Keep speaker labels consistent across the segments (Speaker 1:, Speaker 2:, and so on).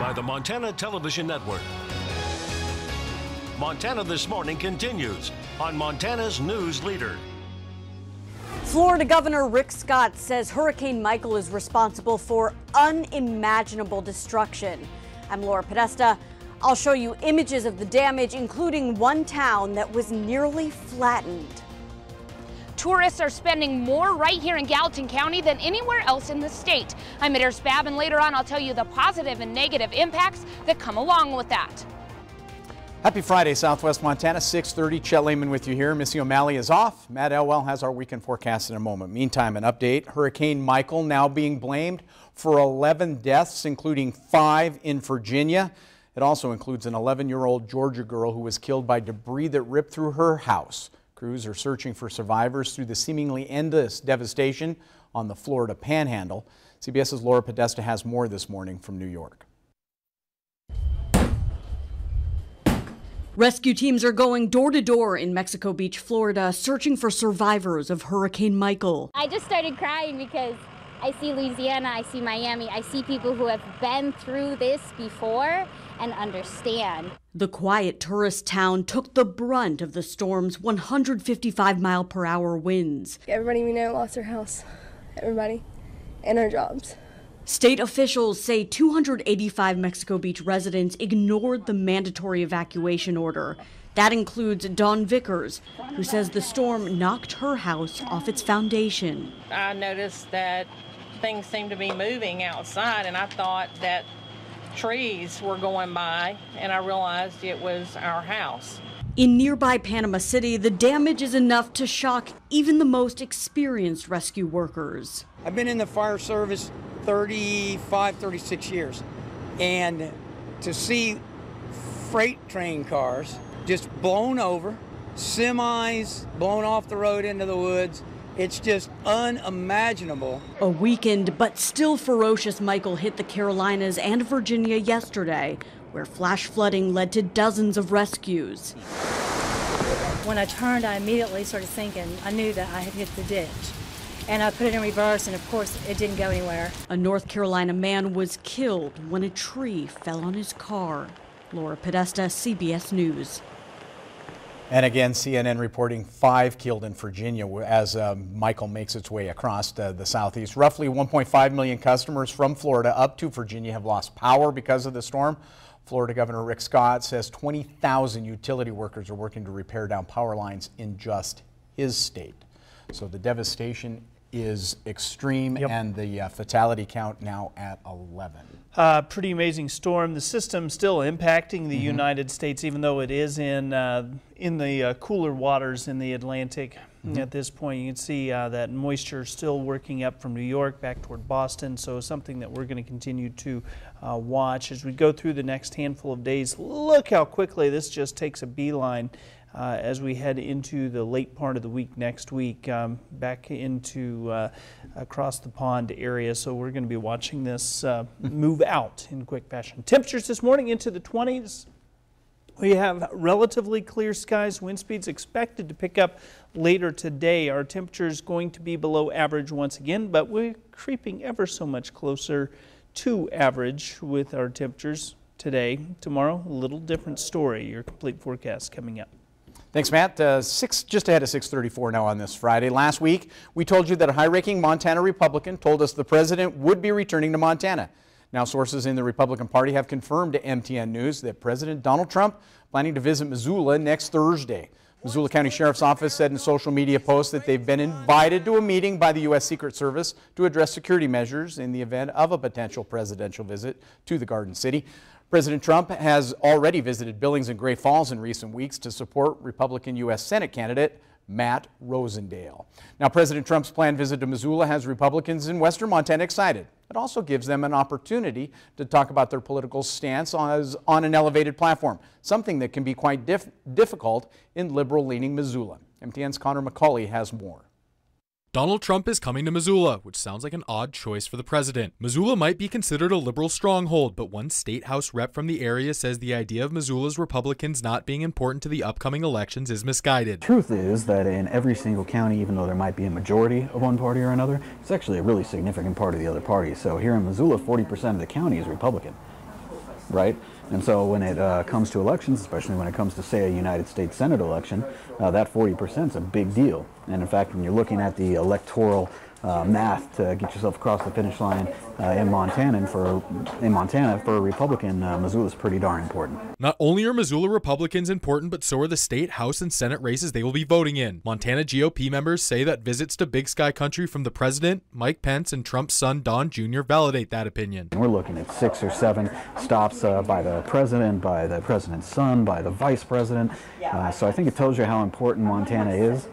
Speaker 1: by the Montana Television Network. Montana This Morning continues on Montana's News Leader.
Speaker 2: Florida Governor Rick Scott says Hurricane Michael is responsible for unimaginable destruction. I'm Laura Podesta. I'll show you images of the damage, including one town that was nearly flattened.
Speaker 3: Tourists are spending more right here in Gallatin County than anywhere else in the state. I'm Adair Spab, and later on I'll tell you the positive and negative impacts that come along with that.
Speaker 4: Happy Friday, Southwest Montana, 6:30. Chet Lehman with you here. Missy O'Malley is off. Matt Elwell has our weekend forecast in a moment. Meantime, an update. Hurricane Michael now being blamed for 11 deaths, including 5 in Virginia. It also includes an 11-year-old Georgia girl who was killed by debris that ripped through her house. Crews are searching for survivors through the seemingly endless devastation on the Florida Panhandle. CBS's Laura Podesta has more this morning from New York.
Speaker 2: Rescue teams are going door to door in Mexico Beach, Florida, searching for survivors of Hurricane Michael.
Speaker 5: I just started crying because I see Louisiana, I see Miami, I see people who have been through this before and understand.
Speaker 2: The quiet tourist town took the brunt of the storm's 155-mile-per-hour winds.
Speaker 6: Everybody we know lost their house, everybody, and their jobs.
Speaker 2: State officials say 285 Mexico Beach residents ignored the mandatory evacuation order. That includes Dawn Vickers, who says the storm knocked her house off its foundation.
Speaker 7: I noticed that things seemed to be moving outside, and I thought that trees were going by, and I realized it was our house.
Speaker 2: In nearby Panama City, the damage is enough to shock even the most experienced rescue workers.
Speaker 8: I've been in the fire service 35, 36 years, and to see freight train cars just blown over, semis blown off the road into the woods, it's just unimaginable.
Speaker 2: A weakened but still ferocious Michael hit the Carolinas and Virginia yesterday, where flash flooding led to dozens of rescues.
Speaker 9: When I turned, I immediately started thinking, I knew that I had hit the ditch. And I put it in reverse, and of course, it didn't go anywhere.
Speaker 2: A North Carolina man was killed when a tree fell on his car. Laura Podesta, CBS News.
Speaker 4: And again, CNN reporting 5 killed in Virginia as Michael makes its way across the southeast. Roughly 1.5 million customers from Florida up to Virginia have lost power because of the storm. Florida Governor Rick Scott says 20,000 utility workers are working to repair down power lines in just his state. So the devastation is extreme, and the fatality count now at 11.
Speaker 10: Pretty amazing storm. The system still impacting the United States, even though it is in the cooler waters in the Atlantic. At this point, you can see that moisture still working up from New York back toward Boston. So something that we're going to continue to watch as we go through the next handful of days. Look how quickly this just takes a beeline. As we head into the late part of the week next week, back into across the pond area. So we're going to be watching this move out in quick fashion. Temperatures this morning into the 20s. We have relatively clear skies. Wind speeds expected to pick up later today. Our temperature is going to be below average once again, but we're creeping ever so much closer to average with our temperatures today. Tomorrow, a little different story. Your complete forecast coming up.
Speaker 4: Thanks, Matt. Just ahead of 6:34 now on this Friday. Last week, we told you that a high-ranking Montana Republican told us the president would be returning to Montana. Now, sources in the Republican Party have confirmed to MTN News that President Donald Trump planning to visit Missoula next Thursday. Missoula County Sheriff's Office said in a social media post that they've been invited to a meeting by the U.S. Secret Service to address security measures in the event of a potential presidential visit to the Garden City. President Trump has already visited Billings and Great Falls in recent weeks to support Republican U.S. Senate candidate Matt Rosendale. Now, President Trump's planned visit to Missoula has Republicans in western Montana excited. It also gives them an opportunity to talk about their political stance on an elevated platform, something that can be quite difficult in liberal-leaning Missoula. MTN's Connor McCauley has more.
Speaker 11: Donald Trump is coming to Missoula, which sounds like an odd choice for the president. Missoula might be considered a liberal stronghold, but one state house rep from the area says the idea of Missoula's Republicans not being important to the upcoming elections is misguided.
Speaker 12: Truth is that in every single county, even though there might be a majority of one party or another, it's actually a really significant part of the other party. So here in Missoula, 40% of the county is Republican. right? And so when it comes to elections, especially when it comes to, say, a United States Senate election, that 40% is a big deal. And in fact, when you're looking at the electoral math to get yourself across the finish line in Montana for a Republican, Missoula is pretty darn important.
Speaker 11: Not only are Missoula Republicans important, but so are the state, House, and Senate races they will be voting in. Montana GOP members say that visits to Big Sky Country from the president, Mike Pence, and Trump's son, Don Jr. validate that opinion.
Speaker 12: We're looking at 6 or 7 stops by the president, by the president's son, by the vice president. So I think it tells you how important Montana is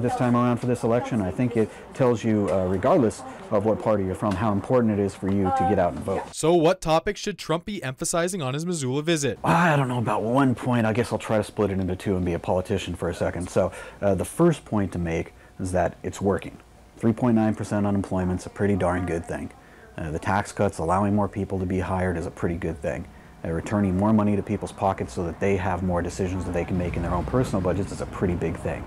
Speaker 12: this time around for this election. I think it tells you, regardless of what party you're from, how important it is for you to get out and vote.
Speaker 11: So what topics should Trump be emphasizing on his Missoula visit?
Speaker 12: I don't know about one point. I guess I'll try to split it into 2 and be a politician for a second. So the first point to make is that it's working. 3.9% unemployment is a pretty darn good thing. The tax cuts allowing more people to be hired is a pretty good thing. Returning more money to people's pockets so that they have more decisions that they can make in their own personal budgets is a pretty big thing.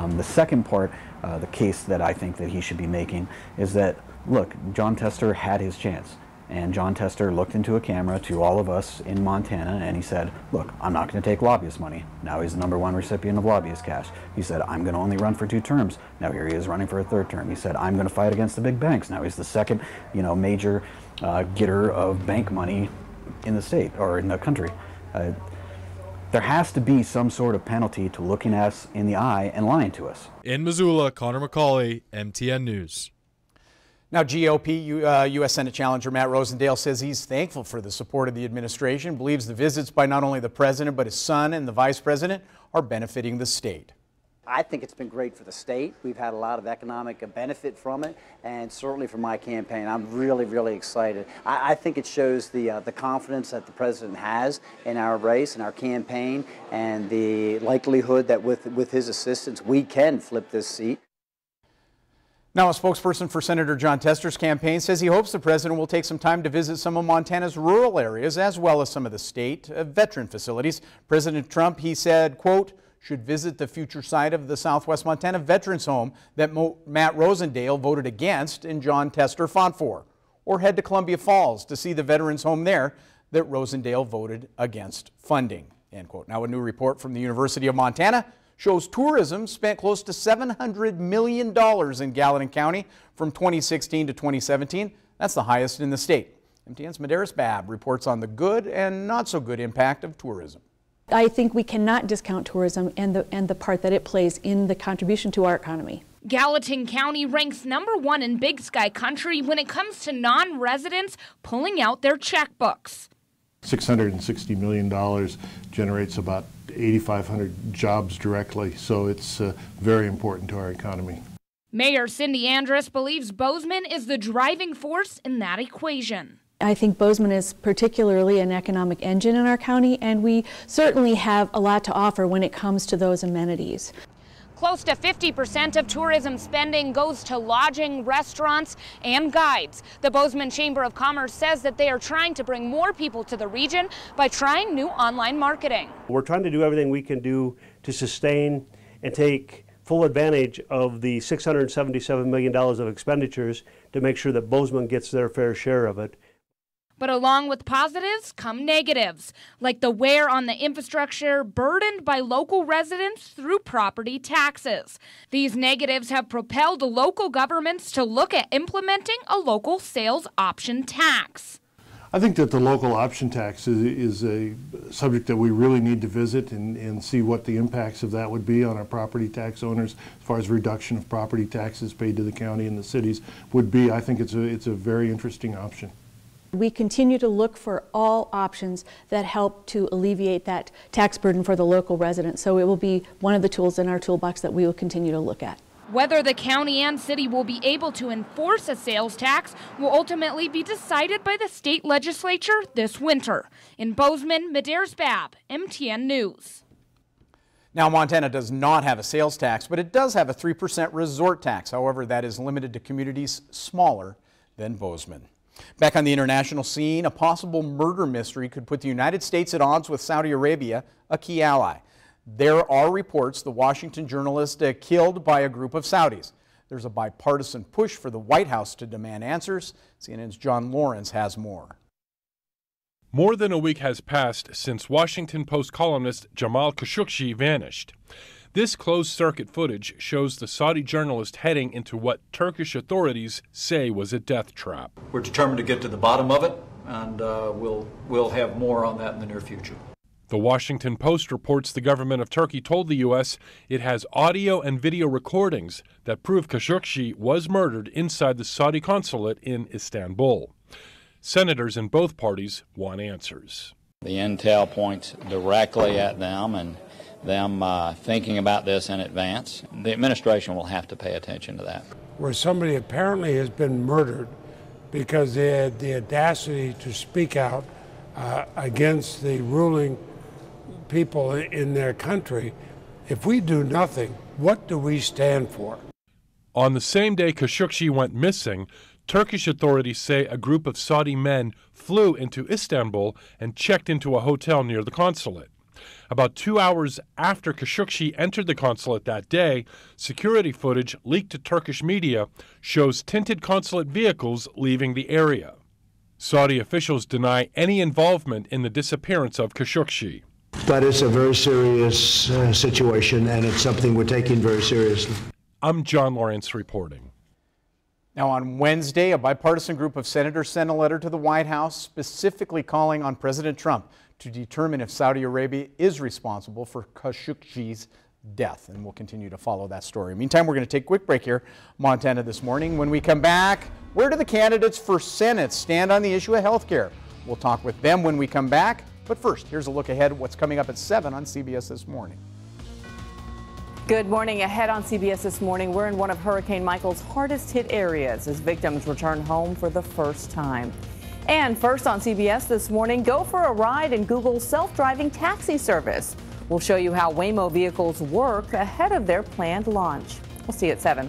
Speaker 12: The second part, the case that I think that he should be making is that, look, Jon Tester had his chance. And Jon Tester looked into a camera to all of us in Montana and he said, look, I'm not going to take lobbyist money. Now he's the #1 recipient of lobbyist cash. He said, I'm going to only run for 2 terms. Now here he is running for a 3rd term. He said, I'm going to fight against the big banks. Now he's the second, major getter of bank money in the state or in the country. There has to be some sort of penalty to looking us in the eye and lying to us.
Speaker 11: In Missoula, Connor McCauley, MTN News.
Speaker 4: Now, GOP U.S. Senate challenger Matt Rosendale says he's thankful for the support of the administration, believes the visits by not only the president but his son and the vice president are benefiting the state.
Speaker 13: I think it's been great for the state. We've had a lot of economic benefit from it, and certainly for my campaign, I'm really, really excited. I think it shows the confidence that the president has in our race and our campaign, and the likelihood that with his assistance, we can flip this seat.
Speaker 4: Now, a spokesperson for Senator Jon Tester's campaign says he hopes the president will take some time to visit some of Montana's rural areas as well as some of the state veteran facilities. President Trump, he said, quote, should visit the future site of the Southwest Montana Veterans Home that Matt Rosendale voted against and Jon Tester fought for, or head to Columbia Falls to see the Veterans Home there that Rosendale voted against funding, end quote. Now, a new report from the University of Montana shows tourism spent close to $700 million in Gallatin County from 2016 to 2017. That's the highest in the state. MTN's Medeiros Babb reports on the good and not so good impact of tourism.
Speaker 14: I think we cannot discount tourism and the part that it plays in the contribution to our economy.
Speaker 3: Gallatin County ranks #1 in Big Sky Country when it comes to non-residents pulling out their checkbooks.
Speaker 15: $660 million generates about 8,500 jobs directly, so it's very important to our economy.
Speaker 3: Mayor Cindy Andrus believes Bozeman is the driving force in that equation.
Speaker 14: I think Bozeman is particularly an economic engine in our county, and we certainly have a lot to offer when it comes to those amenities.
Speaker 3: Close to 50% of tourism spending goes to lodging, restaurants, and guides. The Bozeman Chamber of Commerce says that they are trying to bring more people to the region by trying new online marketing.
Speaker 16: We're trying to do everything we can do to sustain and take full advantage of the $677 million of expenditures to make sure that Bozeman gets their fair share of it.
Speaker 3: But along with positives come negatives, like the wear on the infrastructure burdened by local residents through property taxes. These negatives have propelled local governments to look at implementing a local sales option tax.
Speaker 15: I think that the local option tax is a subject that we really need to visit and see what the impacts of that would be on our property tax owners as far as reduction of property taxes paid to the county and the cities would be. I think it's a very interesting option.
Speaker 14: We continue to look for all options that help to alleviate that tax burden for the local residents. So it will be one of the tools in our toolbox that we will continue to look at.
Speaker 3: Whether the county and city will be able to enforce a sales tax will ultimately be decided by the state legislature this winter. In Bozeman, Medeiros Babb, MTN News.
Speaker 4: Now, Montana does not have a sales tax, but it does have a 3% resort tax. However, that is limited to communities smaller than Bozeman. Back on the international scene, a possible murder mystery could put the United States at odds with Saudi Arabia, a key ally. There are reports the Washington journalist killed by a group of Saudis. There's a bipartisan push for the White House to demand answers. CNN's John Lawrence has more.
Speaker 17: More than a week has passed since Washington Post columnist Jamal Khashoggi vanished. This closed-circuit footage shows the Saudi journalist heading into what Turkish authorities say was a death trap.
Speaker 18: We're determined to get to the bottom of it, and we'll have more on that in the near future.
Speaker 17: The Washington Post reports the government of Turkey told the U.S. it has audio and video recordings that prove Khashoggi was murdered inside the Saudi consulate in Istanbul. Senators in both parties want answers.
Speaker 19: The intel points directly at them and them thinking about this in advance. The administration will have to pay attention to that.
Speaker 20: Where somebody apparently has been murdered because they had the audacity to speak out against the ruling people in their country. If we do nothing, what do we stand for?
Speaker 17: On the same day Khashoggi went missing, Turkish authorities say a group of Saudi men flew into Istanbul and checked into a hotel near the consulate. About 2 hours after Khashoggi entered the consulate that day, security footage leaked to Turkish media shows tinted consulate vehicles leaving the area. Saudi officials deny any involvement in the disappearance of Khashoggi.
Speaker 21: But it's a very serious situation, and it's something we're taking very seriously.
Speaker 17: I'm John Lawrence reporting.
Speaker 4: Now, on Wednesday, a bipartisan group of senators sent a letter to the White House specifically calling on President Trump to determine if Saudi Arabia is responsible for Khashoggi's death. And we'll continue to follow that story. Meantime, we're going to take a quick break here, Montana This Morning. When we come back, where do the candidates for Senate stand on the issue of health care? We'll talk with them when we come back. But first, here's a look ahead at what's coming up at 7 on CBS This Morning.
Speaker 22: Good morning. Ahead on CBS This Morning, we're in one of Hurricane Michael's hardest hit areas as victims return home for the first time. And first on CBS This Morning, go for a ride in Google's self-driving taxi service. We'll show you how Waymo vehicles work ahead of their planned launch. We'll see you at 7.